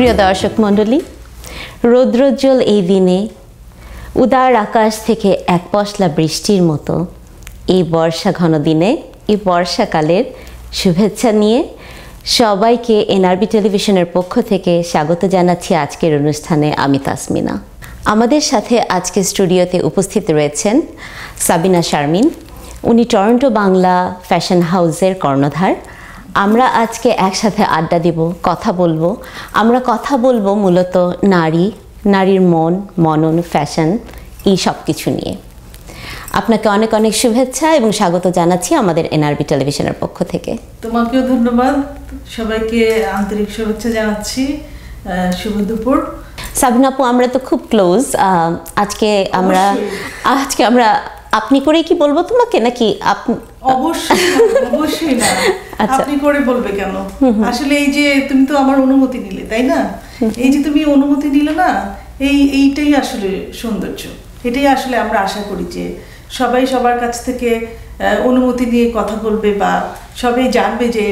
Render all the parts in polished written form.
প্রিয় দর্শক মণ্ডলী, রৌদ্রোজ্জ্বল এই দিনে উদার আকাশ থেকে এক পশলা বৃষ্টির মতো এই বর্ষা ঘন দিনে এই বর্ষাকালের শুভেচ্ছা নিয়ে সবাইকে এনআরবি টেলিভিশনের পক্ষ থেকে স্বাগত জানাচ্ছি আজকের অনুষ্ঠানে। আমি তাসমিনা। আমাদের সাথে আজকে স্টুডিওতে উপস্থিত রয়েছেন সাবিনা শারমিন। উনি টরন্টো বাংলা ফ্যাশন হাউসের কর্ণধার। আমরা আজকে একসাথে আড্ডা দিব, কথা বলবো। আমরা কথা বলবো মূলত নারীর মন, মনন, ফ্যাশন এই সব কিছু নিয়ে। আপনাকে অনেক অনেক শুভেচ্ছা এবং স্বাগত জানাচ্ছি আমাদের এনআরবি টেলিভিশনের পক্ষ থেকে। তোমাকেও ধন্যবাদ, সবাইকে আন্তরিক শুভেচ্ছা জানাচ্ছি। শুভ দুপুর। সাবিনা আপু, আমরা তো খুব ক্লোজ। আজকে আমরা আপনি করেই কি বলবো তোমাকে, নাকি আপনি? অবশ্যই না, আপনি করে বলবে কেন? আসলে এই যে তুমি তো আমার অনুমতি নিলে, তাই না? এই যে তুমি অনুমতি নিলে না, এইটাই আসলে সৌন্দর্য। এটাই আসলে আমরা আশা করি যে সবাই সবার কাছ থেকে অনুমতি নিয়ে কথা বলবে, বা সবাই জানবে যে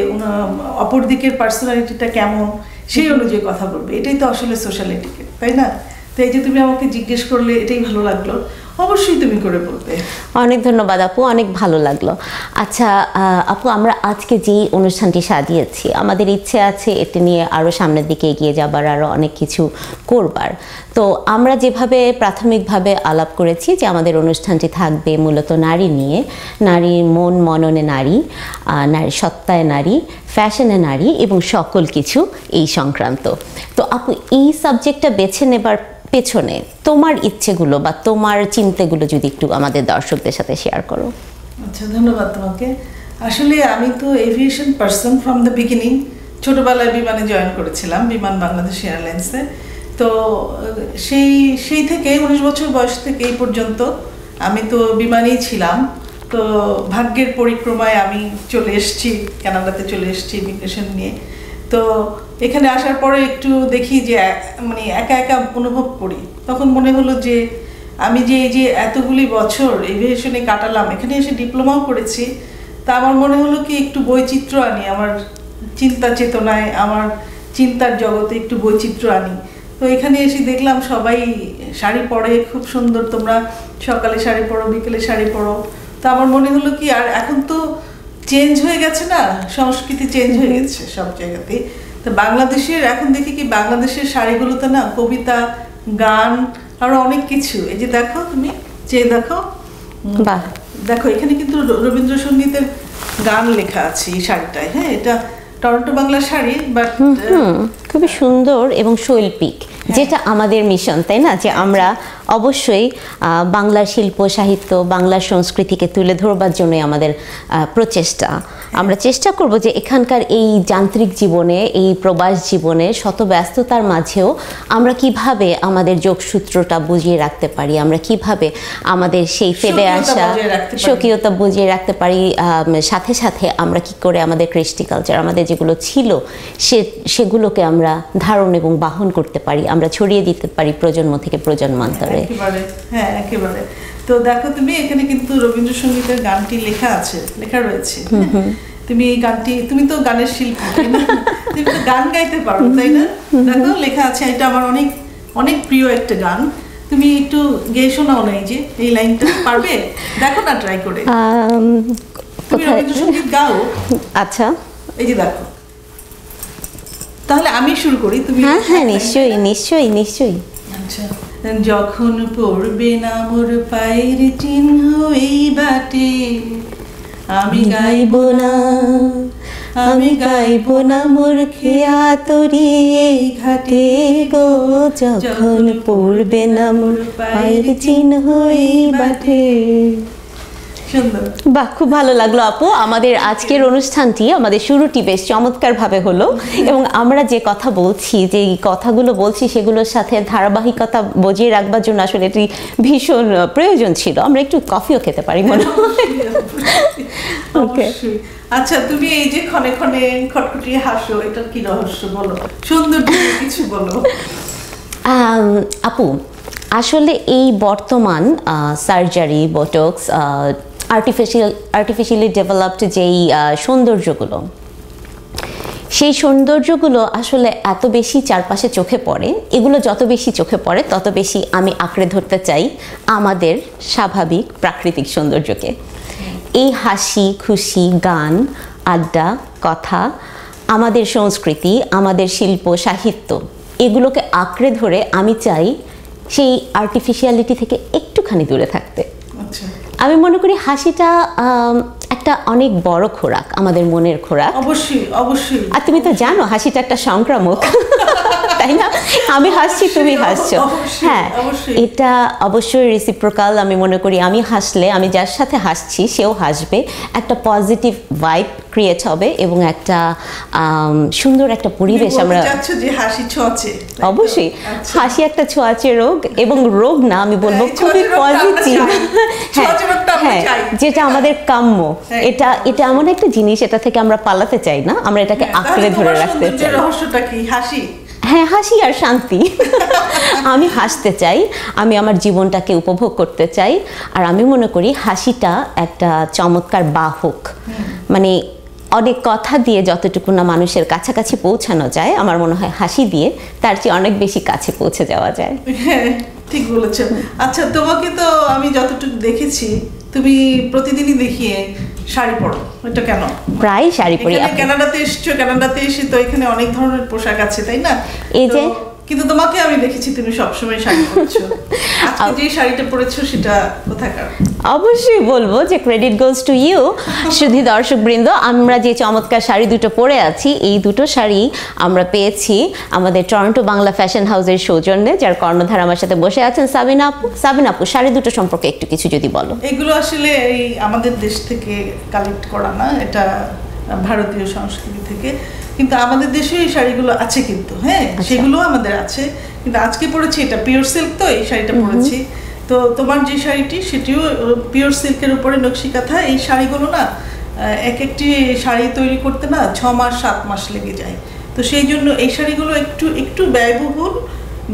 অপর দিকের পার্সোনালিটিটা কেমন, সেই অনুযায়ী কথা বলবে। এটাই তো আসলে সোশ্যাল এটিকেট, তাই না? তো এই যে তুমি আমাকে জিজ্ঞেস করলে, এটাই ভালো লাগলো। অবশ্যই তুমি করে বলবে। অনেক ধন্যবাদ আপু, অনেক ভালো লাগলো। আচ্ছা আপু, আমরা আজকে যেই অনুষ্ঠানটি সাজিয়েছি, আমাদের ইচ্ছে আছে এটি নিয়ে আরও সামনের দিকে এগিয়ে যাবার, আরও অনেক কিছু করবার। তো আমরা যেভাবে প্রাথমিকভাবে আলাপ করেছি যে আমাদের অনুষ্ঠানটি থাকবে মূলত নারী নিয়ে, নারীর মন মননে নারী, নারী সত্তায় নারী, ফ্যাশনে নারী এবং সকল কিছু এই সংক্রান্ত। তো আপু, এই সাবজেক্টটা বেছে নেবার পেছনে তোমার ইচ্ছেগুলো বা তোমার চিন্তাগুলো যদি একটু আমাদের দর্শকদের সাথে শেয়ার করো। আচ্ছা, ধন্যবাদ তোমাকে। আসলে আমি তো aviation person from the beginning. ছোটবেলায় বিমানে জয়েন করেছিলাম, বিমান বাংলাদেশ এয়ারলাইন্সে। তো সেই থেকে 19 বছর বয়স থেকে এই পর্যন্ত আমি তো বিমানেই ছিলাম। তো ভাগ্যের পরিক্রমায় আমি চলে এসেছি, কানাডাতে চলে এসেছি ইমিগ্রেশন নিয়ে। তো এখানে আসার পরে একটু দেখি যে মানে একা একা অনুভব করি। তখন মনে হলো যে আমি যে এই যে এতগুলি বছর এভিয়েশনে কাটালাম, এখানে এসে ডিপ্লোমাও করেছি, তা আমার মনে হলো কি একটু বৈচিত্র্য আনি আমার চিন্তা চেতনায়, আমার চিন্তার জগতে একটু বৈচিত্র্য আনি। তো এখানে এসে দেখলাম সবাই শাড়ি পরে, খুব সুন্দর। তোমরা সকালে শাড়ি পরো, বিকেলে শাড়ি পরো। তো আমার মনে হলো কি, আর এখন তো চেঞ্জ হয়ে গেছে না, সংস্কৃতি চেঞ্জ হয়ে গেছে সব জায়গাতেই। তো বাংলাদেশের এখন দেখি কি, বাংলাদেশের শাড়িগুলোতে না কবিতা, গান, আরো অনেক কিছু। এই যে দেখো, তুমি যে দেখো, দেখো এখানে কিন্তু রবীন্দ্রসঙ্গীতের গান লেখা আছে এই শাড়িটায়। হ্যাঁ, এটা টরন্টো বাংলা শাড়ি, বাট খুবই সুন্দর এবং শৈল্পিক, যেটা আমাদের মিশন, তাই না? যে আমরা অবশ্যই বাংলার শিল্প সাহিত্য, বাংলার সংস্কৃতিকে তুলে ধরবার জন্যই আমাদের প্রচেষ্টা। আমরা চেষ্টা করব যে এখানকার এই যান্ত্রিক জীবনে, এই প্রবাস জীবনে শত ব্যস্ততার মাঝেও আমরা কিভাবে আমাদের যোগসূত্রটা বুঝিয়ে রাখতে পারি, আমরা কিভাবে আমাদের সেই ফেলে আসা স্বকীয়তা বুঝিয়ে রাখতে পারি, সাথে সাথে আমরা কি করে আমাদের কৃষ্টি কালচার, আমাদের যেগুলো ছিল সেগুলোকে আমরা ধারণ এবং বাহন করতে পারি, আমরা ছড়িয়ে দিতে পারি প্রজন্ম থেকে প্রজন্মান্তরে। হ্যাঁ, একেবারে। তো দেখো, তুমি এখানে কিন্তু রবীন্দ্রসঙ্গীতের গানটি লেখা রয়েছে। তুমি এই গানটি, তুমি তো গানের শিল্পী, তুমি তো গান গাইতে পারো, তাই না? দেখো লেখা আছে, এটা আমার অনেক অনেক প্রিয় একটা গান। তুমি একটু গেয়ে শোনাও না, এই যে এই লাইনটা পারবে? দেখো না, ট্রাই করে। তুমি রবীন্দ্রসঙ্গীত গাও? আচ্ছা, এই যে দেখো। তাহলে আমি শুরু করি, তুমি? হ্যাঁ, নিশ্চয়ই নিশ্চয়ই নিশ্চয়ই। আচ্ছা। যখন পড়বে না মোর পায়ের চিহ্ন এই বাটে, আমি গাইব না মোর খেয়া তরি এই ঘাটে গো, যখন পড়বে না মোর পায়ের চিহ্ন এই বাটে। বাহ, খুব ভালো লাগলো আপু। আমাদের আজকের অনুষ্ঠানটি, আমাদের শুরুটি বেশ চমৎকারভাবে হলো, এবং আমরা যে কথা বলছি, যে কথাগুলো বলছি, সেগুলোর সাথে ধারাবাহিকতা বজিয়ে রাখবার জন্য আসলে এটি ভীষণ প্রয়োজন ছিল। আমরা একটু কফিও খেতে পারি মনে হয়। আচ্ছা, তুমি এই যে ক্ষণে ক্ষণে খটখটিয়ে হাসো, এটা কি রহস্য বলো? সুন্দর কিছু বলো আপু। আসলে এই বর্তমান সার্জারি, বোটক্স, আর্টিফিশিয়ালি ডেভেলপড যেই সৌন্দর্যগুলো, সেই সৌন্দর্যগুলো আসলে এত বেশি চারপাশে চোখে পড়ে, এগুলো যত বেশি চোখে পড়ে তত বেশি আমি আঁকড়ে ধরতে চাই আমাদের স্বাভাবিক প্রাকৃতিক সৌন্দর্যকে। এই হাসি খুশি, গান, আড্ডা, কথা, আমাদের সংস্কৃতি, আমাদের শিল্প সাহিত্য, এগুলোকে আঁকড়ে ধরে আমি চাই সেই আর্টিফিশিয়ালিটি থেকে একটুখানি দূরে থাকতে। আচ্ছা, আমি মনে করি হাসিটা একটা অনেক বড় খোরাক, আমাদের মনের খোরাক। অবশ্যই অবশ্যই। আর তুমি তো জানো হাসিটা একটা সংক্রামক, তাই না? আমি হাসছি, তুমি হাসছো। হ্যাঁ, এটা অবশ্যই রেসিপ্রোকাল। আমি মনে করি আমি হাসলে আমি যার সাথে হাসছি সেও হাসবে, একটা পজিটিভ ভাইব ক্রিয়েট হবে এবং একটা সুন্দর একটা পরিবেশ আমরা। যে হাসি ছোঁয়াচে, অবশ্যই হাসি একটা ছোঁয়াচে রোগ, এবং রোগ না, আমি বলবো খুবই পজিটিভ। হ্যাঁ, যেটা আমাদের কাম্য। এটা এমন একটা জিনিস, এটা থেকে আমরা পালাতে চাই না, আমরা এটাকে আঁকড়ে ধরে রাখতে চাই। রহস্যটা কি? হাসি। হ্যাঁ, হাসি আর শান্তি। আমি হাসতে চাই, আমি আমার জীবনটাকে উপভোগ করতে চাই, আর আমি মনে করি হাসিটা একটা চমৎকার বাহক। মানে অনেক কথা দিয়ে যতটুকু না মানুষের কাছাকাছি পৌঁছানো যায়, আমার মনে হয় হাসি দিয়ে তার চেয়ে অনেক বেশি কাছে পৌঁছে যাওয়া যায়। হ্যাঁ, ঠিক বলেছো। আচ্ছা, তোমাকে তো আমি যতটুকু দেখেছি তুমি প্রতিদিনই দেখিয়ে শাড়ি পরো, এটা কেন? প্রায় শাড়ি পরি। কানাডাতে এসছো, কানাডাতে এসে তো এখানে অনেক ধরনের পোশাক আছে, তাই না? এই যে, কিন্তু তোমাকে আমি দেখেছি তুমি সবসময় শাড়ি পরছো। আজকে যে শাড়িটা পরেছো সেটা কোথাকার? অবশ্যই বলবো যে ক্রেডিট গোজ টু ইউ। শুধু দর্শকবৃন্দ, আমরা যে চমৎকার শাড়ি দুটো পরে আছি, এই দুটো শাড়ি আমরা পেয়েছি আমাদের টরন্টো বাংলা ফ্যাশন হাউসের সৌজন্যে, যার কর্ণধার আমার সাথে বসে আছেন সাবিনা আপু। সাবিনা আপু, শাড়ি দুটো সম্পর্কে একটু কিছু যদি বলো। এগুলো আসলে এই আমাদের দেশ থেকে কালেক্ট করা না, এটা ভারতীয় সংস্কৃতি থেকে। কিন্তু আমাদের দেশে এই শাড়িগুলো আছে কিন্তু, হ্যাঁ, সেগুলো আমাদের আছে। কিন্তু আজকে পরেছি এটা পিওর সিল্ক, তো এই শাড়িটা পরেছি। তো তোমার যে শাড়িটি সেটিও পিওর সিল্কের উপরে নকশি কাঁথা। এই শাড়িগুলো না এক একটি শাড়ি তৈরি করতে না 6 মাস 7 মাস লেগে যায়। তো সেই জন্য এই শাড়িগুলো একটু ব্যয়বহুল,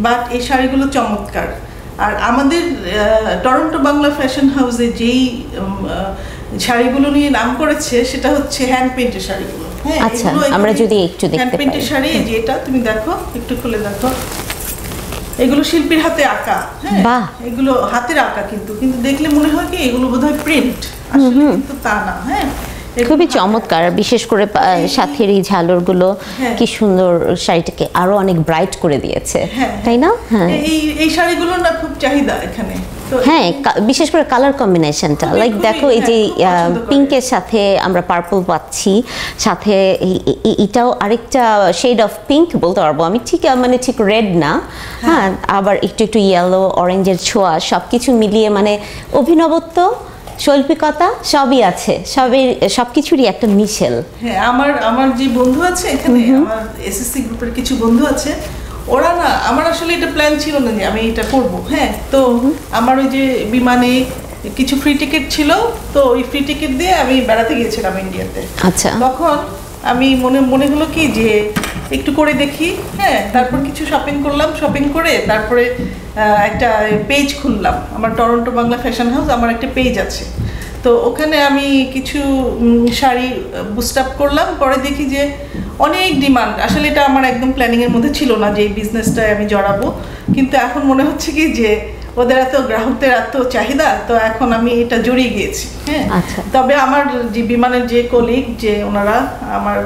বাট এই শাড়িগুলো চমৎকার। আর আমাদের টরন্টো বাংলা ফ্যাশন হাউসে যেই শাড়িগুলো নিয়ে নাম করেছে সেটা হচ্ছে হ্যান্ড পেইন্টের শাড়িগুলো। হ্যাঁ, আচ্ছা, আমরা যদি একটু দেখতে পাই। হ্যান্ড পেইন্টের শাড়ি, যেটা তুমি দেখো, একটু খুলে দেখো, এগুলো শিল্পীর হাতে আঁকা। হ্যাঁ, এগুলো হাতের আঁকা, কিন্তু দেখলে মনে হয় কি এগুলো বোধহয় প্রিন্ট, আসলে কিন্তু তা না। হ্যাঁ, খুবই চমৎকার, বিশেষ করে সাথের এই ঝালরগুলো কি সুন্দর শাড়িটাকে আরো অনেক ব্রাইট করে দিয়েছে, তাই না? হ্যাঁ, এই শাড়িগুলো না খুব চাহিদা এখানে। হ্যাঁ, বিশেষ করে কালার কম্বিনেশনটা, লাইক দেখো এই যে পিঙ্কের সাথে আমরা পার্পল পাচ্ছি, সাথে এটাও আরেকটা শেড অফ পিঙ্ক বলতে পারবো আমি, ঠিক রেড না, হ্যাঁ, আবার একটু ইয়েলো অরেঞ্জের ছোঁয়া, সবকিছু মিলিয়ে মানে অভিনবত্ব, শৈল্পিকতা সবই আছে, সবকিছুরই একটা মিশেল। হ্যাঁ, আমার যে বন্ধু আছে এখানে, আমার এসএসসি গ্রুপের কিছু বন্ধু আছে, ওরা না, আমার আসলে এটা প্ল্যান ছিল না যে আমি এটা করবো। হ্যাঁ, তো আমার ওই যে বিমানে কিছু ফ্রি টিকিট ছিল, তো ওই ফ্রি টিকিট দিয়ে আমি বেড়াতে গিয়েছিলাম ইন্ডিয়াতে। আচ্ছা, তখন আমি মনে হলো কি যে একটু করে দেখি। হ্যাঁ, তারপর কিছু শপিং করলাম, শপিং করে তারপরে একটা পেজ খুললাম, আমার টরন্টো বাংলা ফ্যাশন হাউস, আমার একটা পেজ আছে। তো ওখানে আমি কিছু শাড়ি বুস্ট আপ করলাম, পরে দেখি যে অনেক ডিমান্ড। আসলে এটা আমার একদম প্ল্যানিংয়ের মধ্যে ছিল না যে এই বিজনেসটায় আমি জড়াবো, কিন্তু এখন মনে হচ্ছে কি যে ওদের এত গ্রাহকদের এত চাহিদা, তো এখন আমি এটা জড়িয়ে গিয়েছি। হ্যাঁ, তবে আমার যে বিমানের যে কলিগ, যে ওনারা আমার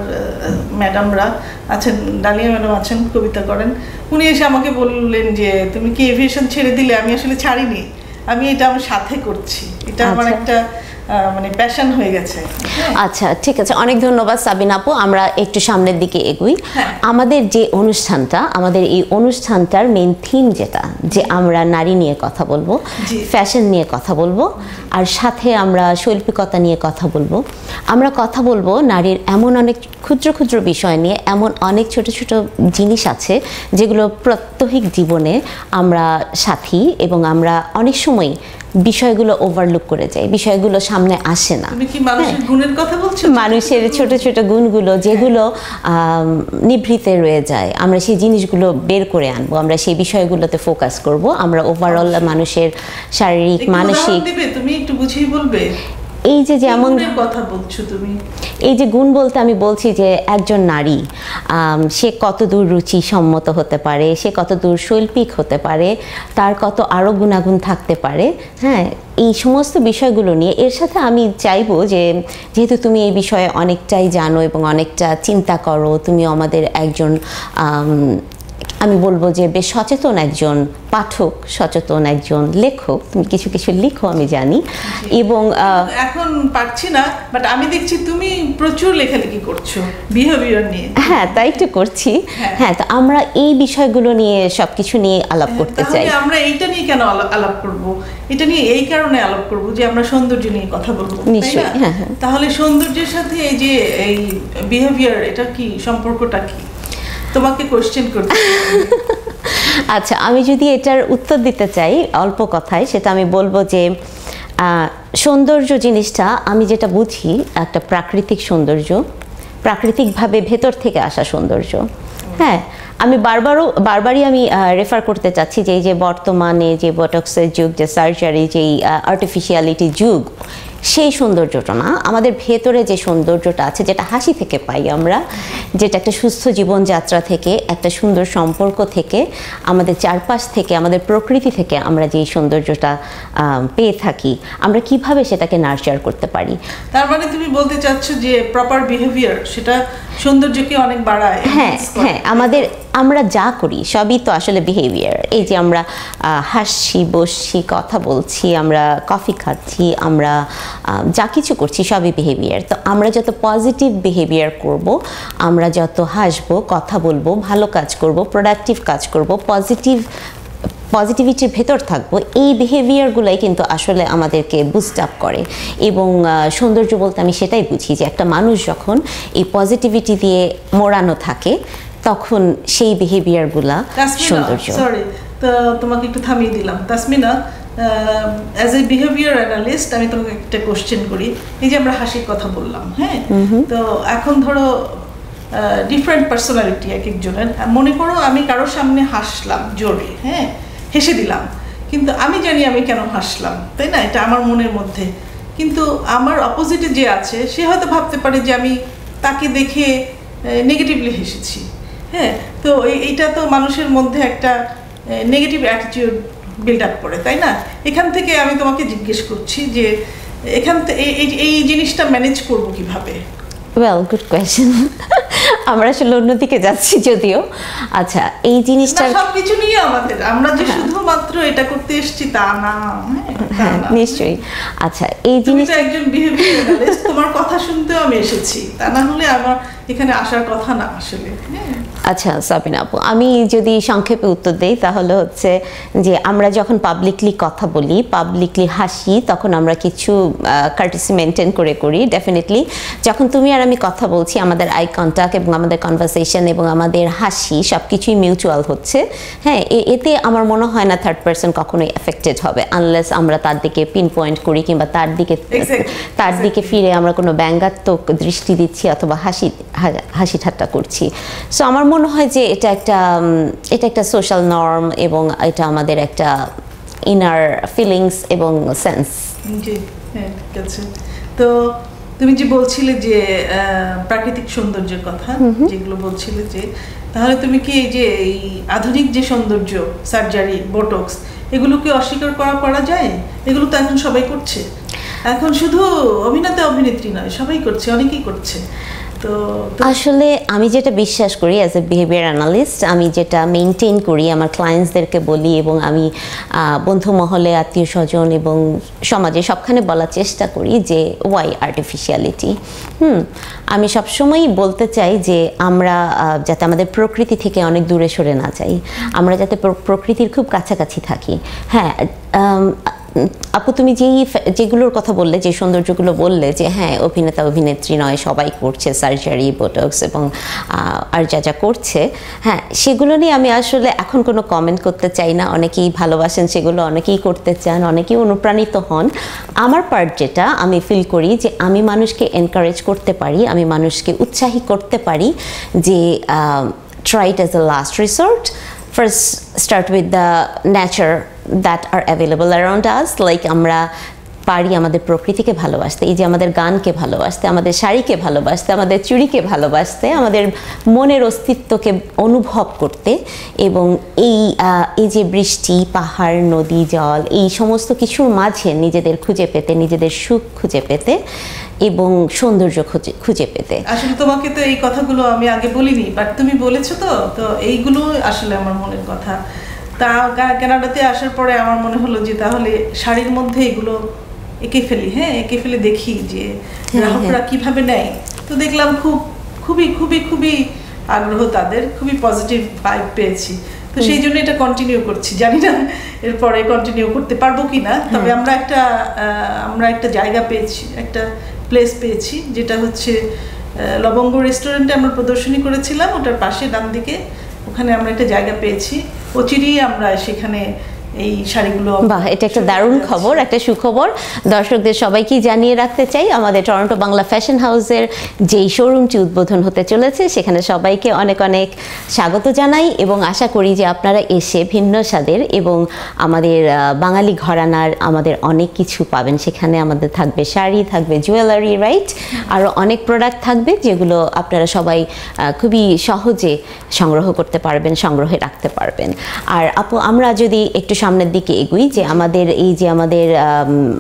ম্যাডামরা আছেন, ডালিয়া ম্যাডাম আছেন, কবিতা করেন, উনি এসে আমাকে বললেন যে তুমি কি এভিয়েশন ছেড়ে দিলে? আমি আসলে ছাড়িনি, আমি এটা আমার সাথে করছি, এটা আমার একটা মানে প্যাশন হয়ে গেছে। আচ্ছা, ঠিক আছে, অনেক ধন্যবাদ সাবিনা আপু। আমরা একটু সামনের দিকে এগোই। আমাদের যে অনুষ্ঠানটা, আমাদের এই অনুষ্ঠানটার মেইন থিম যেটা, যে আমরা নারী নিয়ে কথা বলবো, ফ্যাশন নিয়ে কথা বলবো, আর সাথে আমরা শৈল্পিকতা নিয়ে কথা বলবো। আমরা কথা বলবো নারীর এমন অনেক ক্ষুদ্র ক্ষুদ্র বিষয় নিয়ে, এমন অনেক ছোট ছোট জিনিস আছে যেগুলো প্রাত্যহিক জীবনে আমরা সাথী, এবং আমরা অনেক সময় বিষয়গুলো ওভারলুক করে যাই, বিষয়গুলো সামনে আসে না। তুমি কি মানুষের গুণের কথা বলছো? মানুষের ছোট ছোট গুণগুলো যেগুলো নিভৃতে রয়ে যায়, আমরা সেই জিনিসগুলো বের করে আনবো, আমরা সেই বিষয়গুলোতে ফোকাস করব। আমরা ওভারঅল মানুষের শারীরিক, মানসিক। তুমি একটু বুঝিয়ে বলবে? এই যে যেমন কথা বলছো তুমি, এই যে গুণ বলতে আমি বলছি যে একজন নারী সে কতদূর রুচি সম্মত হতে পারে, সে কতদূর শৈল্পিক হতে পারে, তার কত আরও গুণাগুণ থাকতে পারে। হ্যাঁ, এই সমস্ত বিষয়গুলো নিয়ে এর সাথে আমি চাইবো যে যেহেতু তুমি এই বিষয়ে অনেকটাই জানো এবং অনেকটা চিন্তা করো, তুমি আমাদের একজন আমি বলবো যে বেশ সচেতন একজন পাঠক, সচেতন একজন লেখক, তুমি কিছু কিছু লিখো আমি জানি। এবং এখন পারছি না, বাট আমি দেখছি তুমি প্রচুর লেখালেখি করছো বিহেভিয়ার নিয়ে। হ্যাঁ, তাই তো করছি। হ্যাঁ, তো আমরা এই বিষয়গুলো নিয়ে সবকিছু নিয়ে আলাপ করতে চাই। আমরা এইটা নিয়ে কেন আলাপ করব? এটা নিয়ে এই কারণে আলাপ করব যে আমরা সৌন্দর্য নিয়ে কথা বলবো। নিশ্চয়ই। হ্যাঁ, তাহলে সৌন্দর্যের সাথে এই যে এই বিহেভিয়ার, এটা কি সম্পর্কটা কি? তোমাকে কোশ্চেন করতে। আচ্ছা, আমি যদি এটার উত্তর দিতে চাই অল্প কথায়, সেটা আমি বলবো যে সৌন্দর্য জিনিসটা আমি যেটা বুঝি একটা প্রাকৃতিক সৌন্দর্য, প্রাকৃতিকভাবে ভেতর থেকে আসা সৌন্দর্য। হ্যাঁ, আমি বারবারই আমি রেফার করতে চাচ্ছি যে এই যে বর্তমানে যে বটক্সের যুগ, যে সার্জারি, যেই আর্টিফিশিয়ালিটি যুগ, সেই সৌন্দর্যটা না, আমাদের ভেতরে যে সৌন্দর্যটা আছে, যেটা হাসি থেকে পাই আমরা, যেটা একটা সুস্থ জীবনযাত্রা থেকে, একটা সুন্দর সম্পর্ক থেকে, আমাদের চারপাশ থেকে, আমাদের প্রকৃতি থেকে আমরা যেই সৌন্দর্যটা পেয়ে থাকি, আমরা কিভাবে সেটাকে নার্চার করতে পারি। তার মানে তুমি বলতে চাচ্ছ যে প্রপার বিহেভিয়ার সেটা সৌন্দর্যকে অনেক বাড়ায়। হ্যাঁ হ্যাঁ, আমরা যা করি সবই তো আসলে বিহেভিয়ার। এই যে আমরা হাসছি, বসছি, কথা বলছি, আমরা কফি খাচ্ছি, আমরা যা কিছু করছি সবই বিহেভিয়ার। তো আমরা যত পজিটিভ বিহেভিয়ার করব, আমরা যত হাসবো, কথা বলবো, ভালো কাজ করব, প্রোডাক্টিভ কাজ করব, পজিটিভিটির ভেতর থাকবো, এই বিহেভিয়ারগুলাই কিন্তু আসলে আমাদেরকে বুস্ট আপ করে। এবং সৌন্দর্য বলতে আমি সেটাই বুঝি যে একটা মানুষ যখন এই পজিটিভিটি দিয়ে মোড়ানো থাকে, তখন সেই বিহেভিয়ারগুলা সৌন্দর্য। সরি, তো তোমাকে একটু থামিয়ে দিলাম। Tasmina, as a behaviour analyst আমি তোমাকে একটা কোশ্চেন করি। এই যে আমরা হাসির কথা বললাম, হ্যাঁ, তো এখন ধরো ডিফারেন্ট পার্সোনালিটি এক একজনের। মনে করো আমি কারোর সামনে হাসলাম জোরে, হ্যাঁ, হেসে দিলাম, কিন্তু আমি জানি আমি কেন হাসলাম, তাই না? এটা আমার মনের মধ্যে। কিন্তু আমার অপোজিটে যে আছে সে হয়তো ভাবতে পারে যে আমি তাকে দেখে নেগেটিভলি হেসেছি। হ্যাঁ, তো এইটা তো মানুষের মধ্যে একটা নেগেটিভ অ্যাটিটিউড বিল্ড আপ করে, তাই না? এখান থেকে আমি তোমাকে জিজ্ঞেস করছি যে এখান থেকে এই জিনিসটা ম্যানেজ করবো কিভাবে? Well, good question. আমরা আসলে অন্যদিকে যাচ্ছি যদিও। আচ্ছা, এই জিনিসটা সবকিছু নিয়ে আমরা যে শুধুমাত্র এটা করতে এসেছি তা না। হ্যাঁ, নিশ্চয়ই। আচ্ছা, এই জিনিসটা একজন বিহেভিয়ার অ্যানালিস্ট, তোমার কথা শুনতেও আমি এসেছি, তা না হলে আমার এখানে আসার কথা না আসলে। আচ্ছা সাবিনা আপু, আমি যদি সংক্ষেপে উত্তর দেই তাহলে হচ্ছে যে আমরা যখন পাবলিকলি কথা বলি, পাবলিকলি হাসি, তখন আমরা কিছু কার্টেসি মেনটেন করি। ডেফিনেটলি যখন তুমি আর আমি কথা বলছি, আমাদের আই কন্ট্যাক্ট এবং আমাদের কনভারসেশন এবং আমাদের হাসি সব কিছুই মিউচুয়াল হচ্ছে। হ্যাঁ, এতে আমার মনে হয় না থার্ড পার্সন কখনোই এফেক্টেড হবে, আনলেস আমরা তার দিকে পিন পয়েন্ট করি কিংবা তার দিকে ফিরে আমরা কোনো ব্যঙ্গাত্মক দৃষ্টি দিচ্ছি অথবা হাসি ঠাট্টা করছি। সো আমার মনে হয় যে এটা একটা সোশ্যাল নর্ম এবং এটা আমাদের একটা ইনার ফিলিংস এবং সেন্স। হ্যাঁ, ঠিক আছে। তো তুমি যে বলছিলে যে প্রাকৃতিক সৌন্দর্যের কথা, যেগুলো বলছিলে, যে তাহলে তুমি কি এই যে এই আধুনিক যে সৌন্দর্য, সার্জারি, বোটক্স, এগুলোকে অস্বীকার করা যায়? এগুলো তো এখন সবাই করছে। এখন শুধু অভিনেত্রী নয়, সবাই করছে, অনেকেই করছে। তো আসলে আমি যেটা বিশ্বাস করি অ্যাজ এ বিহেভিয়ার অ্যানালিস্ট, আমি যেটা মেনটেন করি, আমার ক্লায়েন্টসদেরকে বলি এবং আমি বন্ধু মহলে, আত্মীয় স্বজন এবং সমাজে সবখানে বলার চেষ্টা করি যে ওয়াই আর্টিফিশিয়ালিটি। আমি সবসময়ই বলতে চাই যে আমরা যাতে আমাদের প্রকৃতি থেকে অনেক দূরে সরে না যাই, আমরা যাতে প্রকৃতির খুব কাছাকাছি থাকি। হ্যাঁ আপু, তুমি যেগুলোর কথা বললে, যে সৌন্দর্যগুলো বললে, যে হ্যাঁ অভিনেতা অভিনেত্রী নয় সবাই করছে সার্জারি, বোটক্স এবং আর যা করছে, হ্যাঁ সেগুলো নিয়ে আমি আসলে এখন কোনো কমেন্ট করতে চাই না। অনেকেই ভালোবাসেন সেগুলো, অনেকেই করতে চান, অনেকেই অনুপ্রাণিত হন। আমার পার্ট যেটা আমি ফিল করি যে আমি মানুষকে এনকারেজ করতে পারি, আমি মানুষকে উৎসাহী করতে পারি যে try it as a last resort. First start with the nature that are available around us, like আমরা পারি আমাদের প্রকৃতিকে ভালোবাসতে, এই যে আমাদের গানকে ভালোবাসতে, আমাদের শাড়িকে ভালোবাসতে, আমাদের চুড়িকে ভালোবাসতে, আমাদের মনের অস্তিত্বকে অনুভব করতে, এবং এই যে বৃষ্টি, পাহাড়, নদী, জল, এই সমস্ত কিছুর মাঝে নিজেদের খুঁজে পেতে, নিজেদের সুখ খুঁজে পেতে এবং সৌন্দর্য খুঁজে পেতে। আসলে তোমাকে তো এই কথাগুলো আমি আগে বলিনি, বাট তুমি বলেছো, তো এইগুলো আসলে আমার মনের কথা। তা কানাডাতে আসার পরে আমার মনে হলো যে তাহলে শাড়ির মধ্যে এগুলো এঁকে ফেলি, দেখি যে গ্রাহকরা কিভাবে নেয়। তো দেখলাম খুবই খুবই খুবই আগ্রহ, তাদের খুবই পজিটিভ ভাইব পেয়েছি। তো সেই জন্য এটা কন্টিনিউ করছি, জানি না এরপরে কন্টিনিউ করতে পারবো কিনা। তবে আমরা একটা জায়গা পেয়েছি, একটা প্লেস পেয়েছি, যেটা হচ্ছে লবঙ্গ রেস্টুরেন্টে আমরা প্রদর্শনী করেছিলাম, ওটার পাশে ডান দিকে, ওখানে আমরা একটা জায়গা পেয়েছি। অচিরেই আমরা সেখানে এই শাড়িগুলো। বাহ, এটা একটা দারুণ খবর, একটা সুখবর। দর্শকদের সবাইকেই জানিয়ে রাখতে চাই, আমাদের টরন্টো বাংলা ফ্যাশন হাউসের যেই শোরুমটি উদ্বোধন হতে চলেছে, সেখানে সবাইকে অনেক অনেক স্বাগত জানাই, এবং আশা করি যে আপনারা এসে ভিন্ন স্বাদের এবং আমাদের বাঙালি ঘরানার আমাদের অনেক কিছু পাবেন। সেখানে আমাদের থাকবে শাড়ি, থাকবে জুয়েলারি, রাইট, আরও অনেক প্রোডাক্ট থাকবে, যেগুলো আপনারা সবাই খুবই সহজে সংগ্রহ করতে পারবেন, সংগ্রহে রাখতে পারবেন। আর আপু, আমরা যদি একটু সামনের দিকে এগুই, যে আমাদের এই যে আমাদের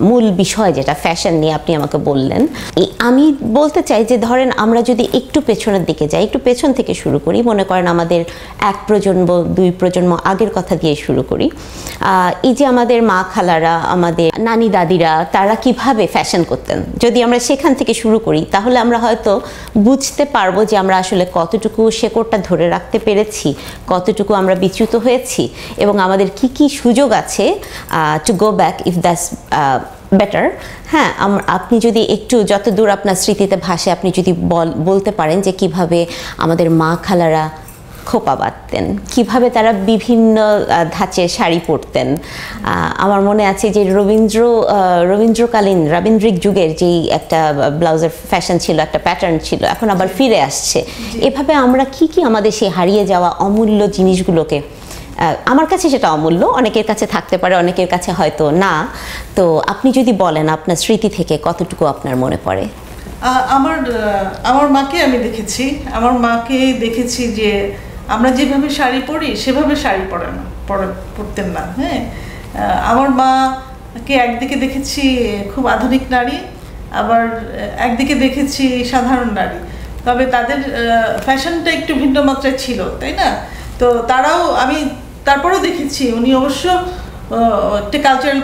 মূল বিষয় যেটা ফ্যাশন নিয়ে আপনি আমাকে বললেন, আমি বলতে চাই যে ধরেন আমরা যদি একটু পেছনের দিকে যাই, একটু পেছন থেকে শুরু করি, মনে করেন আমাদের এক প্রজন্ম, দুই প্রজন্ম আগের কথা দিয়ে শুরু করি। এই যে আমাদের মা খালারা, আমাদের নানি দাদিরা, তারা কিভাবে ফ্যাশন করতেন, যদি আমরা সেখান থেকে শুরু করি, তাহলে আমরা হয়তো বুঝতে পারবো যে আমরা আসলে কতটুকু শেকড়টা ধরে রাখতে পেরেছি, কতটুকু আমরা বিচ্যুত হয়েছি, এবং আমাদের কি কি সুযোগ আছে to go back if that's better. হ্যাঁ, আপনি যদি একটু, যতদূর আপনার স্মৃতিতে ভাসে, আপনি যদি বলতে পারেন যে কিভাবে আমাদের মা খালারা খোপা বাঁধতেন, কীভাবে তারা বিভিন্ন ধাঁচের শাড়ি পরতেন। আমার মনে আছে যে রবীন্দ্রকালীন রাবীন্দ্রিক যুগের যেই একটা ব্লাউজের ফ্যাশন ছিল, একটা প্যাটার্ন ছিল, এখন আবার ফিরে আসছে। এভাবে আমরা কি আমাদের সেই হারিয়ে যাওয়া অমূল্য জিনিসগুলোকে, আমার কাছে সেটা অমূল্য, অনেকের কাছে থাকতে পারে, অনেকের কাছে হয়তো না, তো আপনি যদি বলেন আপনার স্মৃতি থেকে কতটুকু আপনার মনে পড়ে। আমার মাকে আমি দেখেছি যে আমরা যেভাবে শাড়ি পরি সেভাবে শাড়ি পরতেন না। হ্যাঁ, আমার মাকে একদিকে দেখেছি খুব আধুনিক নারী, আবার একদিকে দেখেছি সাধারণ নারী, তবে তাদের ফ্যাশনটা একটু ভিন্ন মাত্রায় ছিল, তাই না? তো আমি তারপরেও দেখেছি উনি অবশ্য একটা কালচারাল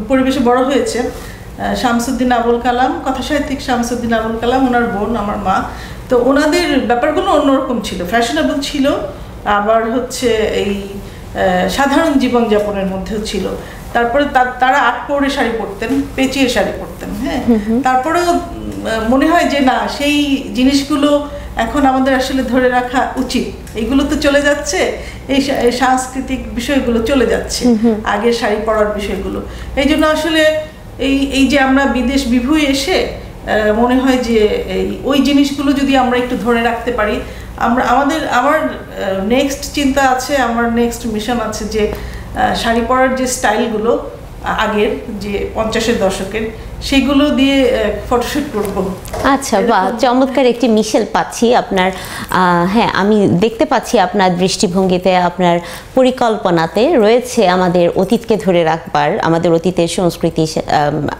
পরিবেশে বড় হয়েছেন। শামসুদ্দিন আবুল কালাম, কথাসাহিত্যিক শামসুদ্দিন আবুল কালাম, ওনার বোন আমার মা। তো ওনাদের ব্যাপারগুলো অন্যরকম ছিল, ফ্যাশনেবল ছিল, আবার হচ্ছে এই সাধারণ জীবনযাপনের মধ্যেও ছিল। তারপরে তারা আট পৌড়ে শাড়ি পরতেন, পেঁচিয়ে শাড়ি পরতেন। হ্যাঁ, তারপরেও মনে হয় যে না, সেই জিনিসগুলো এখন আমাদের আসলে ধরে রাখা উচিত। এইগুলো তো চলে যাচ্ছে, এই সাংস্কৃতিক বিষয়গুলো চলে যাচ্ছে, আগের শাড়ি পরার বিষয়গুলো। এই জন্য আসলে এই যে আমরা বিদেশ বিভুঁই এসে মনে হয় যে ওই জিনিসগুলো যদি আমরা একটু ধরে রাখতে পারি, আমার নেক্সট চিন্তা আছে, আমার নেক্সট মিশন আছে যে শাড়ি পরার যে স্টাইলগুলো আগের, যে 50-এর দশকের, সেগুলো দিয়ে ফটোশুট করব। আচ্ছা, বাহ, চমৎকার একটি মিশেল পাচ্ছি আপনার। হ্যাঁ, আমি দেখতে পাচ্ছি আপনার দৃষ্টিভঙ্গিতে, আপনার পরিকল্পনাতে রয়েছে আমাদের অতীতকে ধরে রাখবার, আমাদের অতীতের সংস্কৃতি,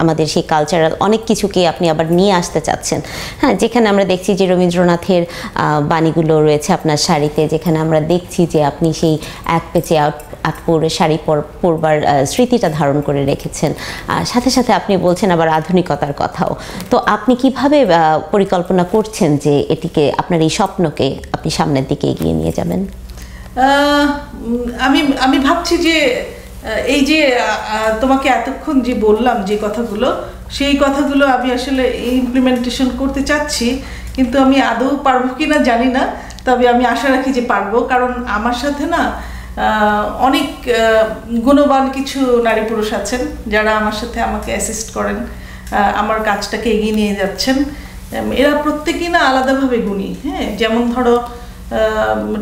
আমাদের সেই কালচারাল অনেক কিছুকে আপনি আবার নিয়ে আসতে চাচ্ছেন। হ্যাঁ, যেখানে আমরা দেখছি যে রবীন্দ্রনাথের বাণীগুলো রয়েছে আপনার শাড়িতে, যেখানে আমরা দেখছি যে আপনি সেই এক পেঁচে আট পৌড়ে শাড়ি পরবার স্মৃতিটা ধারণ করে রেখেছেন। সাথে সাথে আপনি বলছেন আবার আধুনিকতার কথাও। তো আপনি কিভাবে পরিকল্পনা করছেন যে এটিকে, আপনার এই স্বপ্নকে আপনি সামনের দিকে এগিয়ে নিয়ে যাবেন? আমি ভাবছি যে এই যে তোমাকে এতক্ষণ যে বললাম যে কথাগুলো, সেই কথাগুলো আমি আসলে ইমপ্লিমেন্টেশন করতে চাচ্ছি, কিন্তু আমি আদৌ পারবো কিনা জানি না। তবে আমি আশা রাখি যে পারবো, কারণ আমার সাথে না অনেক গুণবান কিছু নারী পুরুষ আছেন যারা আমার সাথে আমাকে অ্যাসিস্ট করেন, আমার কাজটাকে এগিয়ে নিয়ে যাচ্ছেন। এরা প্রত্যেকেই না আলাদাভাবে গুণী। হ্যাঁ, যেমন ধরো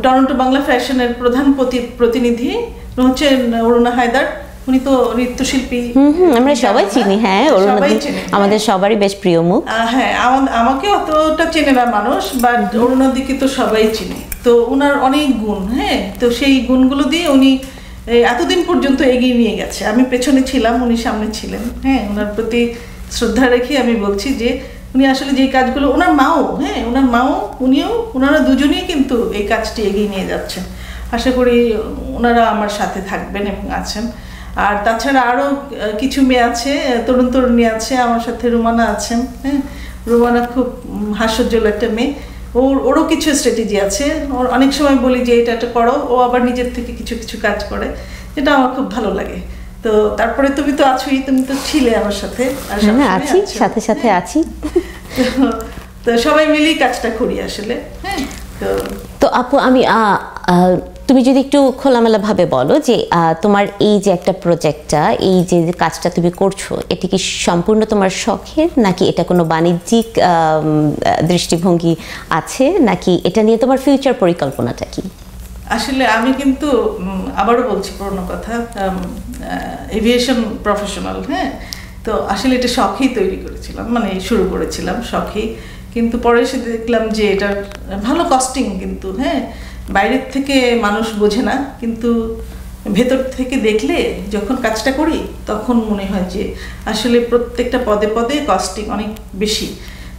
টরন্টো বাংলা ফ্যাশনের প্রধান প্রতিনিধি হচ্ছেন অরুণা হায়দার, উনি তো নৃত্যশিল্পী। আমরা সবাই চিনি, হ্যাঁ অরুণাদি আমাদের সবারই বেশ প্রিয় মুখ। হ্যাঁ, আমাকে অতটা চেনে না মানুষ, বাট অরুণাদিকে তো সবাই চিনে। তো ওনার অনেক গুণ, হ্যাঁ, তো সেই গুণগুলো দিয়ে উনি এতদিন পর্যন্ত এগিয়ে নিয়ে গেছে। আমি পেছনে ছিলাম, উনি সামনে ছিলেন। হ্যাঁ, ওনার প্রতি শ্রদ্ধা রেখে আমি বলছি যে উনি আসলে যে কাজগুলো, ওনার মাও, হ্যাঁ ওনার মাও, উনিও, ওনারা দুজনেই কিন্তু এই কাজটি এগিয়ে নিয়ে যাচ্ছেন। আশা করি ওনারা আমার সাথে থাকবেন এবং আছেন। আর তাছাড়া আরও কিছু মেয়ে আছে, তরুণ তরুণী আছে, আমার সাথে রুমানা আছেন। হ্যাঁ, রুমানা খুব হাস্যোজ্জ্বল একটা মেয়ে, ওরও কিছু স্ট্র্যাটেজি আছে। ওর অনেক সময় বলি যে এটা করো, ও আবার নিজের থেকে কিছু কিছু কাজ করে, যেটা আমার খুব ভালো লাগে। তো তারপরে তুমি তো আছোই, তুমি তো ছিলে আমার সাথে। আছি, সাথে সাথে আছি। তো সবাই মিলেই কাজটা করি আসলে। হ্যাঁ, তো আপু আমি তুমি যদি একটু খোলামেলাভাবে বলো যে তোমার এই যে একটা প্রজেক্টটা, এই যে কাজটা তুমি করছো, এটা কি সম্পূর্ণ তোমার শখের, নাকি এটা কোনো বাণিজ্যিক দৃষ্টিভঙ্গি আছে, নাকি এটা নিয়ে তোমার ফিউচার পরিকল্পনাটা কি? আসলে আমি কিন্তু আবারও বলছি পুরোনো কথা, এভিয়েশন প্রফেশনাল। হ্যাঁ, তো আসলে এটা শখেই তৈরি করেছিলাম, মানে শুরু করেছিলাম শখেই, কিন্তু পরে এসে দেখলাম যে এটা ভালো কস্টিং কিন্তু। হ্যাঁ, বাইরের থেকে মানুষ বোঝে না, কিন্তু ভেতর থেকে দেখলে যখন কাজটা করি তখন মনে হয় যে আসলে প্রত্যেকটা পদে পদে কস্টিং অনেক বেশি।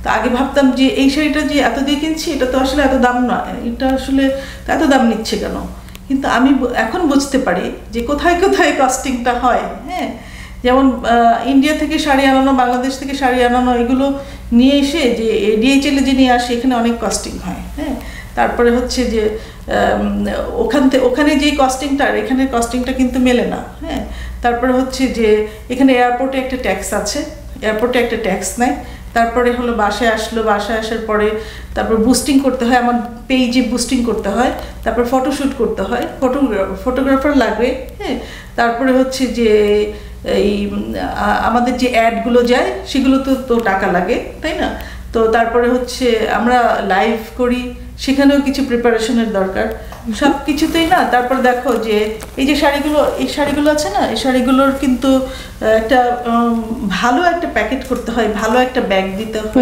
তো আগে ভাবতাম যে এই শাড়িটা যে এত দিয়ে কিনছি, এটা তো আসলে এত দাম না, এটা আসলে এত দাম নিচ্ছে কেন। কিন্তু আমি এখন বুঝতে পারি যে কোথায় কোথায় কস্টিংটা হয়। হ্যাঁ, যেমন ইন্ডিয়া থেকে শাড়ি আনানো, বাংলাদেশ থেকে শাড়ি আনানো, এগুলো নিয়ে এসে যে ডিএইচএল যে নিয়ে আসে, এখানে অনেক কস্টিং হয়। হ্যাঁ, তারপরে হচ্ছে যে ওখানে যেই কস্টিংটা আর এখানে কস্টিংটা কিন্তু মেলে না। হ্যাঁ, তারপরে হচ্ছে যে এখানে এয়ারপোর্টে একটা ট্যাক্স আছে, এয়ারপোর্টে একটা ট্যাক্স নেয়। তারপরে হলো বাসায় আসলো, বাসায় আসার পরে তারপর বুস্টিং করতে হয়, আমার পেজে বুস্টিং করতে হয়, তারপর ফটোশ্যুট করতে হয়, ফটোগ্রাফার লাগবে। হ্যাঁ, তারপরে হচ্ছে যে এই আমাদের যে অ্যাডগুলো যায় সেগুলো তো টাকা লাগে, তাই না? তো তারপরে হচ্ছে আমরা লাইভ করি, সেখানেও কিছু প্রিপারেশনের দরকার, সব কিছুতেই না। তারপর দেখো যে এই যে শাড়িগুলো আছে না, এই শাড়িগুলোর কিন্তু একটা ভালো একটা প্যাকেট করতে হয়, ভালো একটা ব্যাগ দিতে হয়,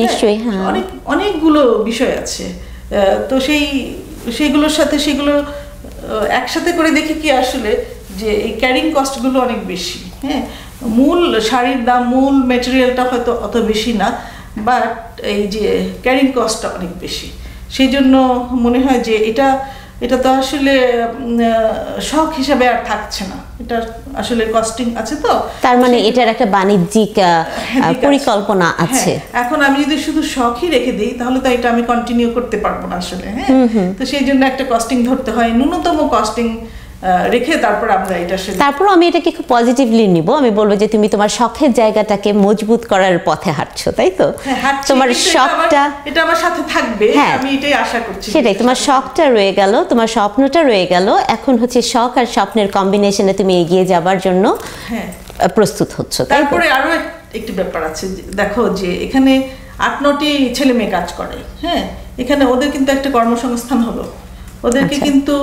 নিশ্চয়ই। হ্যাঁ, অনেকগুলো বিষয় আছে। তো সেইগুলোর সাথে সেগুলো একসাথে করে দেখি কি আসলে যে এই ক্যারিং কস্টগুলো অনেক বেশি। হ্যাঁ, মূল শাড়ির দাম, মূল মেটেরিয়ালটা হয়তো অত বেশি না, বাট এই যে ক্যারিং কস্টটা অনেক বেশি। সেই জন্য মনে হয় যে এটা তো আসলে শখ হিসাবে আর থাকছে না, এটা আসলে কস্টিং আছে। তো তার মানে এটার একটা বাণিজ্যিক পরিকল্পনা আছে। এখন আমি যদি শুধু শখই রেখে দিই তাহলে তো এটা আমি কন্টিনিউ করতে পারবো না আসলে। হ্যাঁ, তো সেই জন্য একটা কস্টিং ধরতে হয়, ন্যূনতম কস্টিং রেখে তারপর আমরা এটা তারপর আমি এটাকে খুব পজিটিভলি নিব। আমি বলবো যে তুমি তোমার শখের জায়গাটাকে মজবুত করার পথে হাঁটছো, তাই তো? তোমার শখটা এটা আমার সাথে থাকবে, আমি এটাই আশা করছি। সেটাই, তোমার শখটা রয়ে গেল, তোমার স্বপ্নটা রয়ে গেল। এখন হচ্ছে শখ আর স্বপ্নের কম্বিনেশনে তুমি এগিয়ে যাবার জন্য প্রস্তুত হচ্ছ। তারপরে আরো একটি ব্যাপার আছে, দেখো যে এখানে 8-9টি ছেলে মেয়ে কাজ করে। হ্যাঁ, এখানে ওদের কিন্তু একটা কর্মসংস্থান হলো, ওদেরকে কিন্তু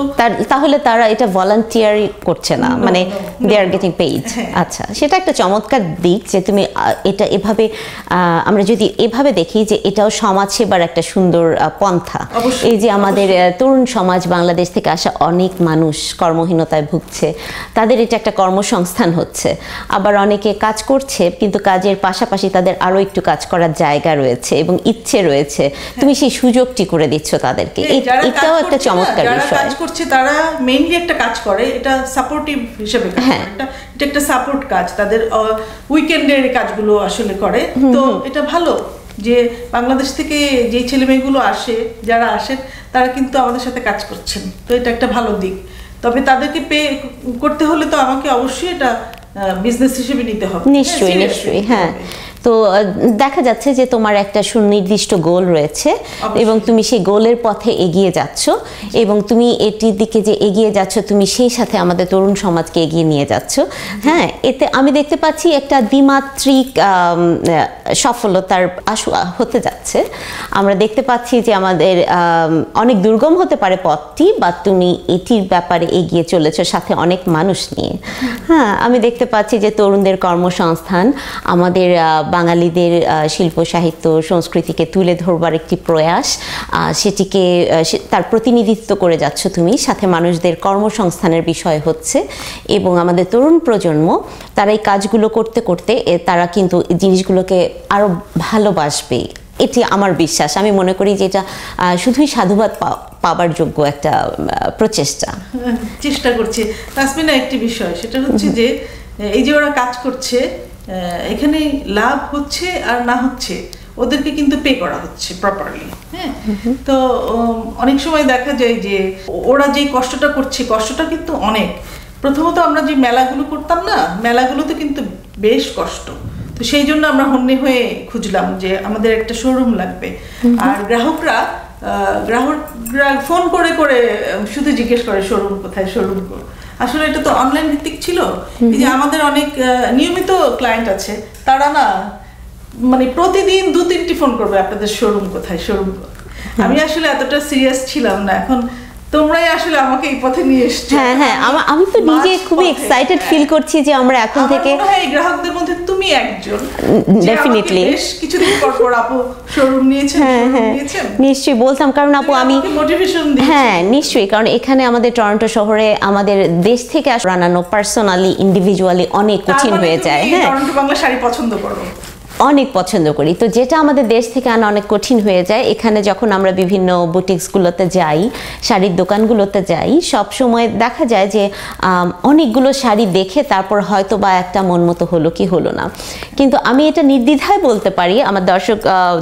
তাহলে তারা এটা ভলান্টিয়ারি করছে না, মানে দে আর গেটিং পেইড। আচ্ছা, সেটা একটা চমৎকার দিক যে তুমি এটা এভাবে, আমরা যদি এভাবে দেখি যে এটাও সমাজ সেবার একটা সুন্দর পন্থা। এই যে আমাদের তরুণ সমাজ, বাংলাদেশ থেকে আসা অনেক মানুষ কর্মহীনতায় ভুগছে, তাদের এটা একটা কর্মসংস্থান হচ্ছে। আবার অনেকে কাজ করছে কিন্তু কাজের পাশাপাশি তাদের আরো একটু কাজ করার জায়গা রয়েছে এবং ইচ্ছে রয়েছে, তুমি সেই সুযোগটি করে দিচ্ছ তাদেরকে। এটাও একটা চমৎকার যারা কাজ করছে তারা মেইনলি একটা কাজ করে, এটা সাপোর্টিভ হিসেবে কাজ করে, এটা একটা সাপোর্ট কাজ, তাদের উইকেন্ডের কাজগুলো আসলে করে। তো এটা ভালো যে বাংলাদেশ থেকে যে ছেলে মেয়েগুলো আসে, যারা আসেন তারা কিন্তু আমাদের সাথে কাজ করছেন, তো এটা একটা ভালো দিক। তবে তাদেরকে পে করতে হলে তো আমাকে অবশ্যই এটা বিজনেস হিসেবে নিতে হবে। নিশ্চয়ই নিশ্চয়ই। হ্যাঁ, তো তো দেখা যাচ্ছে যে তোমার একটা সুনির্দিষ্ট গোল রয়েছে এবং তুমি সেই গোলের পথে এগিয়ে যাচ্ছ এবং তুমি এটির দিকে যে এগিয়ে যাচ্ছ তুমি সেই সাথে আমাদের তরুণ সমাজকে এগিয়ে নিয়ে যাচ্ছ। হ্যাঁ, এতে আমি দেখতে পাচ্ছি একটা দ্বিমাত্রিক সফলতার আশু হতে যাচ্ছে। আমরা দেখতে পাচ্ছি যে আমাদের অনেক দুর্গম হতে পারে পথটি, বা তুমি এটির ব্যাপারে এগিয়ে চলেছো সাথে অনেক মানুষ নিয়ে। হ্যাঁ, আমি দেখতে পাচ্ছি যে তরুণদের কর্মসংস্থান, আমাদের বাঙালিদের শিল্প সাহিত্য সংস্কৃতিকে তুলে ধরবার একটি প্রয়াস, সেটিকে তার প্রতিনিধিত্ব করে যাচ্ছ তুমি, সাথে মানুষদের কর্মসংস্থানের বিষয় হচ্ছে। এবং আমাদের তরুণ প্রজন্ম তারা এই কাজগুলো করতে করতে তারা কিন্তু জিনিসগুলোকে আরো ভালোবাসবে, এটি আমার বিশ্বাস। আমি মনে করি যে এটা শুধুই সাধুবাদ পাবার যোগ্য একটা প্রচেষ্টা। চেষ্টা করছে তাসমিনা। একটি বিষয় সেটা হচ্ছে যে এই যে ওরা কাজ করছে, এখানে লাভ হচ্ছে আর না হচ্ছে ওদেরকে কিন্তু পে করা হচ্ছে প্রপারলি। হ্যাঁ, তো অনেক সময় দেখা যায় যে ওরা যে কষ্টটা করছে, কষ্টটা কিন্তু অনেক। প্রথমত আমরা যে মেলাগুলো করতাম না, মেলাগুলোতে কিন্তু বেশ কষ্ট। তো সেই জন্য আমরা হন্যে হয়ে খুঁজলাম যে আমাদের একটা শোরুম লাগবে। আর গ্রাহকরা ফোন করে করে শুধু জিজ্ঞেস করে শোরুম কোথায়, শোরুম। আসলে এটা তো অনলাইন ভিত্তিক ছিল। এই যে আমাদের অনেক নিয়মিত ক্লায়েন্ট আছে, তারা না মানে প্রতিদিন 2-3টি ফোন করবে আপনাদের শোরুম কোথায়, শোরুম। আমি আসলে এতটা সিরিয়াস ছিলাম না, এখন তোমরাই আসলে আমাকে এই পথে নিয়ে এসেছো। হ্যাঁ হ্যাঁ, আমি তো নিজে খুবই এক্সাইটেড ফিল করছি যে আমরা এখন থেকে এই গ্রাহকদের মধ্যে তুমি একজন। ডেফিনেটলি বেশ কিছুদিন পর আপু শোরুম নিয়েছেন। নিশ্চয়ই বলতাম, কারণ আপু আমি মোটিভেশন দিই। হ্যাঁ নিশ্চয়ই, কারণ এখানে আমাদের টরন্টো শহরে আমাদের দেশ থেকে বানানো পার্সোনালি ইন্ডিভিজুয়ালি অনেক কঠিন হয়ে যায়। হ্যাঁ, টরন্টো বাংলা শাড়ি পছন্দ করো? অনেক পছন্দ করি। তো যেটা আমাদের দেশ থেকে আনা অনেক কঠিন হয়ে যায়, এখানে যখন আমরা বিভিন্ন বুটিক্সগুলোতে যাই, শাড়ির দোকানগুলোতে যাই, সব সময় দেখা যায় যে অনেকগুলো শাড়ি দেখে তারপর হয়তো বা একটা মন মতো হলো কি হলো না। কিন্তু আমি এটা নির্দ্বিধায় বলতে পারি, আমার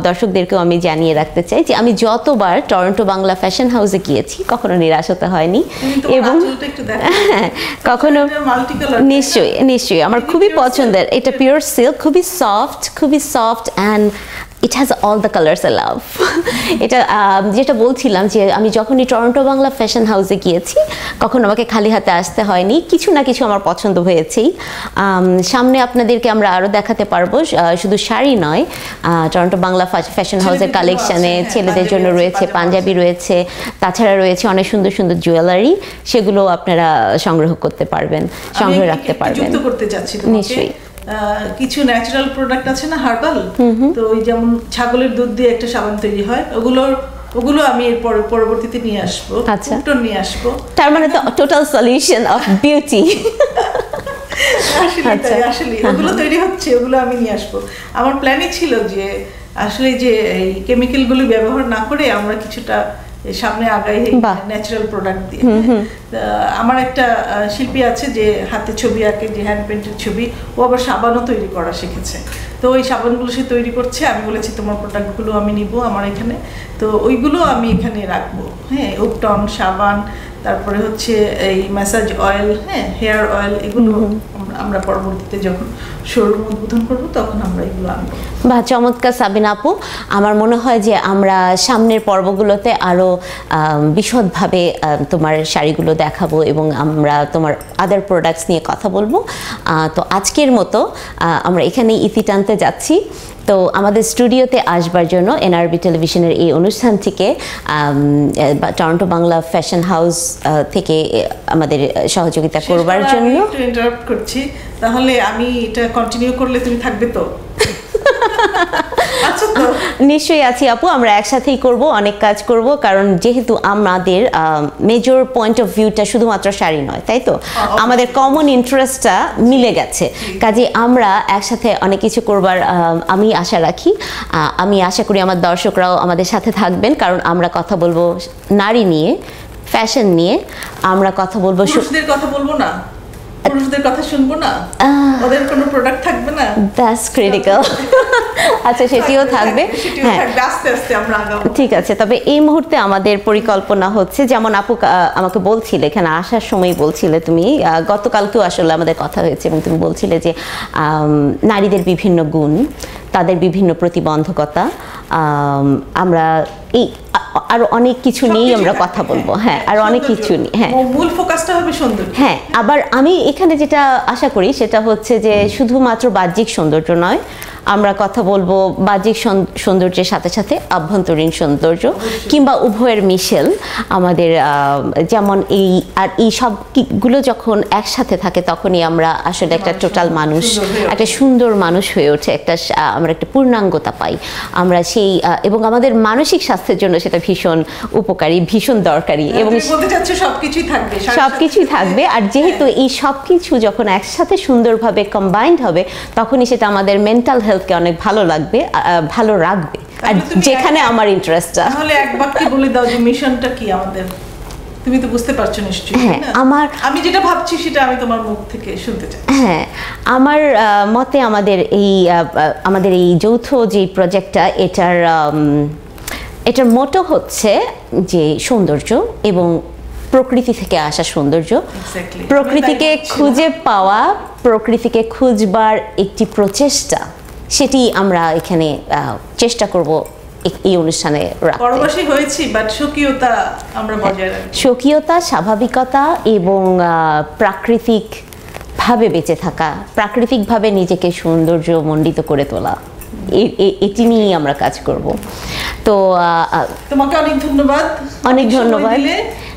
দর্শকদেরকেও আমি জানিয়ে রাখতে চাই যে আমি যতবার টরন্টো বাংলা ফ্যাশন হাউসে গিয়েছি কখনো নিরাশ হতে হয়নি। এবং কখনো নিশ্চয়ই আমার খুবই পছন্দের, এটা পিওর সিল্ক, খুবই soft and it has all the colours I love. এটা যেটা বলছিলাম যে আমি যখনই টরন্টো বাংলা ফ্যাশন হাউসে গিয়েছি কখনো আমাকে খালি হাতে আসতে হয়নি, কিছু না কিছু আমার পছন্দ হয়েছেই। সামনে আপনাদেরকে আমরা আরও দেখাতে পারবো, শুধু শাড়ি নয়, টরন্টো বাংলা ফ্যাশন হাউসের কালেকশানে ছেলেদের জন্য রয়েছে, পাঞ্জাবি রয়েছে, তাছাড়া রয়েছে অনেক সুন্দর সুন্দর জুয়েলারি, সেগুলো আপনারা সংগ্রহ করতে পারবেন, সংগ্রহ রাখতে পারবেন। নিশ্চয়ই কিছু ন্যাচারাল প্রোডাক্ট আছে না, হার্বাল, তো ওই যেমন ছাগলের দুধ দিয়ে একটা সাবান তৈরি হয়, ওগুলো আমি এরপর পরবর্তীতে নিয়ে আসবো। আচ্ছা, নিয়ে আসবো। তার মানে তো টোটাল সলিউশন অফ বিউটি। আসলে ওগুলো তৈরি হচ্ছে, ওগুলো আমি নিয়ে আসবো। আমার প্ল্যানই ছিল যে আসলে যে এই কেমিক্যালগুলো ব্যবহার না করে আমরা কিছুটা সামনে আগাই ন্যাচারাল প্রোডাক্ট দিয়ে। আমার একটা শিল্পী আছে যে হাতে ছবি আঁকে, যে হ্যান্ড পেন্টের ছবি, ও আবার সাবানও তৈরি করা শিখেছে। তো ওই সাবানগুলো সে তৈরি করছে, আমি বলেছি তোমার প্রোডাক্টগুলো আমি নিব আমার এখানে, তো ওইগুলো আমি এখানে রাখবো। হ্যাঁ, উপটন, সাবান, তারপরে হচ্ছে এই ম্যাসাজ অয়েল, হ্যাঁ, হেয়ার অয়েল, এগুলো আমরা পরবর্তীতে যখন শোরুম উদ্বোধন করবো তখন আমরা এগুলো আনবো। বাহ, চমৎকার সাবিনা আপু। আমার মনে হয় যে আমরা সামনের পর্বগুলোতে আরও বিশদভাবে তোমার শাড়িগুলো দেখাবো এবং আমরা তোমার আদার প্রোডাক্টস নিয়ে কথা বলবো। তো আজকের মতো আমরা এখানেই ইতি টানতে যাচ্ছি। তো আমাদের স্টুডিওতে আসবার জন্য এনআরবি টেলিভিশনের এই অনুষ্ঠানটিকে টরন্টো বাংলা ফ্যাশন হাউস থেকে আমাদের সহযোগিতা করবার জন্য ইন্টারাপ্ট করছি। তাহলে আমি এটা কন্টিনিউ করলে তুমি থাকবে তো? নিশ্চয়ই আছি আপু, আমরা একসাথেই করব, অনেক কাজ করব, কারণ যেহেতু আমাদের মেজর পয়েন্ট অফ ভিউটা শুধুমাত্র শাড়ি নয়, তাই তো আমাদের কমন ইন্টারেস্টটা মিলে গেছে, কাজে আমরা একসাথে অনেক কিছু করবার আমি আশা রাখি। আমি আশা করি আমার দর্শকরাও আমাদের সাথে থাকবেন, কারণ আমরা কথা বলবো নারী নিয়ে, ফ্যাশন নিয়ে, আমরা কথা বলবো, পুরুষদের কথা বলবো না, পুরুষদের কথা শুনবো না, ওদের কোনো প্রোডাক্ট থাকবে না, দ্যাটস ক্রিটিক্যাল। আচ্ছা, সেটিও থাকবে, হ্যাঁ আস্তে আস্তে আমরা আগাবো। ঠিক আছে, তবে এই মুহূর্তে আমাদের পরিকল্পনা হচ্ছে, যেমন আপু আমাকে বলছিলে, এখানে আসার সময় বলছিলে, তুমি গতকালকেও আসলে আমাদের কথা হয়েছে এবং তুমি বলছিলে যে নারীদের বিভিন্ন গুণ, তাদের বিভিন্ন প্রতিবন্ধকতা, আমরা এই আরো অনেক কিছু নিয়েই আমরা কথা বলবো। হ্যাঁ, আর অনেক কিছু নিয়ে। হ্যাঁ, মূল ফোকাসটা হবে সৌন্দর্য। হ্যাঁ, আবার আমি এখানে যেটা আশা করি সেটা হচ্ছে যে শুধুমাত্র বাহ্যিক সৌন্দর্য নয়, আমরা কথা বলবো বাহ্যিক সৌন্দর্যের সাথে সাথে আভ্যন্তরীণ সৌন্দর্য কিংবা উভয়ের মিশেল আমাদের, যেমন এই সবগুলো যখন একসাথে থাকে তখনই আমরা আসলে একটা টোটাল মানুষ, একটা সুন্দর মানুষ হয়ে ওঠে, আমরা একটা পূর্ণাঙ্গতা পাই আমরা সেই, এবং আমাদের মানসিক স্বাস্থ্যের জন্য সেটা ভীষণ উপকারী, ভীষণ দরকারি। এবং সবকিছুই থাকবে। আর যেহেতু এই সবকিছু যখন একসাথে সুন্দরভাবে কম্বাইন্ড হবে তখনই সেটা আমাদের মেন্টাল হেলথকে অনেক ভালো লাগবে, ভালো রাখবে। আর যেখানে আমার ইন্টারেস্টটা, তাহলে এক বাক্যে বলে দাও যে মিশনটা কি আমাদের, তুমি তো বুঝতে পারছো নিশ্চয়ই। হ্যাঁ, আমি যেটা ভাবছি সেটা আমি তোমার মুখ থেকে শুনতে চাই। হ্যাঁ, আমার মতে আমাদের এই যৌথ যে প্রজেক্টটা, এটার মোটো হচ্ছে যে সৌন্দর্য এবং প্রকৃতি থেকে আসা সৌন্দর্য, প্রকৃতিকে খুঁজে পাওয়া, প্রকৃতিকে খুঁজবার একটি প্রচেষ্টা, সেটি আমরা এখানে চেষ্টা করব এই অনুষ্ঠানে রাখতে। পরবাসী হয়েছি, বাট স্বকীয়তা আমরা বজায় রাখব। স্বকীয়তা, স্বাভাবিকতা এবং প্রাকৃতিক ভাবে বেঁচে থাকা, প্রাকৃতিকভাবে নিজেকে সৌন্দর্যমণ্ডিত করে তোলা, এটি নিয়েই আমরা কাজ করব। তো তোমাকে অনেক ধন্যবাদ। অনেক ধন্যবাদ।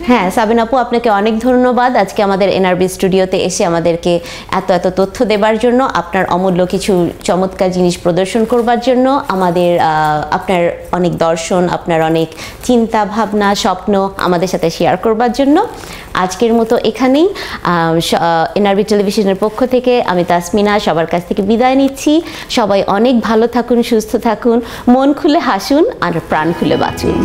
হ্যাঁ, সাবিনা আপু, আপনাকে অনেক ধন্যবাদ আজকে আমাদের এনআরবি স্টুডিওতে এসে আমাদেরকে এত তথ্য দেবার জন্য, আপনার অমূল্য কিছু চমৎকার জিনিস প্রদর্শন করবার জন্য, আপনার অনেক দর্শন, আপনার অনেক চিন্তা ভাবনা, স্বপ্ন আমাদের সাথে শেয়ার করবার জন্য। আজকের মতো এখানেই এনআরবি টেলিভিশনের পক্ষ থেকে আমি তাসমিনা সবার কাছ থেকে বিদায় নিচ্ছি। সবাই অনেক ভালো থাকুন, সুস্থ থাকুন, মন খুলে হাসুন আর প্রাণ খুলে বাঁচুন।